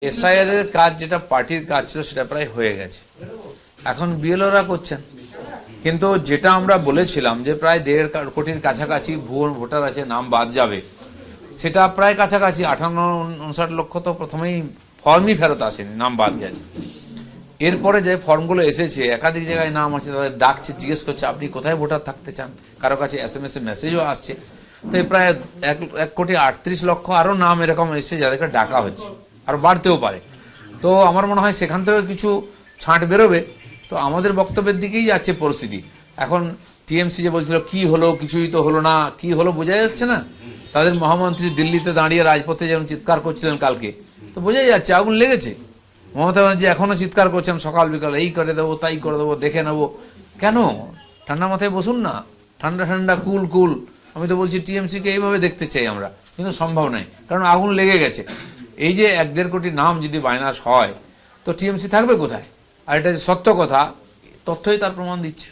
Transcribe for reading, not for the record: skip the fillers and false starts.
SIR এর কাজ যেটা পার্টির কাজ ছিল সেটা প্রায় হয়ে গেছে, এখন বিএলওরা করছেন। কিন্তু যেটা আমরা বলেছিলাম যে প্রায় 1.5 কোটির কাছাকাছি ভুয়ো ভোটার আছে, নাম বাদ যাবে, সেটা প্রায় কাছাকাছি 58-59 লক্ষ তো প্রথমেই ফর্মই ফেরত আসেনি, নাম বাদ গেছে। এরপরে যে ফর্মগুলো এসেছে একাধিক জায়গায় নাম আছে, তাদের ডাকছে, জিজ্ঞেস করছে আপনি কোথায় ভোটার থাকতে চান, কারো কাছে SMS এ মেসেজও আসছে। তো প্রায় 1.38 লক্ষ আরও নাম এরকম এসছে যাদেরকে ডাকা হচ্ছে, আর বাড়তেও পারে। তো আমার মনে হয় সেখান থেকে কিছু ছাঁট বেরোবে। তো আমাদের বক্তব্যের দিকেই যাচ্ছে পরিস্থিতি। এখন টিএমসি যে বলছিল কি হলো, কিছুই তো হলো না, কি হলো বোঝা যাচ্ছে না। তাদের মহামন্ত্রী দিল্লিতে দাঁড়িয়ে রাজপথে যেমন চিৎকার করছিলেন কালকে, তো বোঝাই যাচ্ছে আগুন লেগেছে। মমতা ব্যানার্জি এখনো চিৎকার করছেন সকাল বিকাল, এই করে দেবো, তাই করে দেবো, দেখে নেবো। কেন? ঠান্ডা মাথায় বসুন না, ঠান্ডা ঠান্ডা কুল কুল। আমি তো বলছি টিএমসিকে এইভাবে দেখতে চাই আমরা, কিন্তু সম্ভব নয়, কারণ আগুন লেগে গেছে। এই যে 1.5 কোটি নাম যদি বাইনাস হয়, তো টিএমসি থাকবে কোথায়? আর এটা যে সত্য কথা, তথ্যই তার প্রমাণ দিচ্ছে।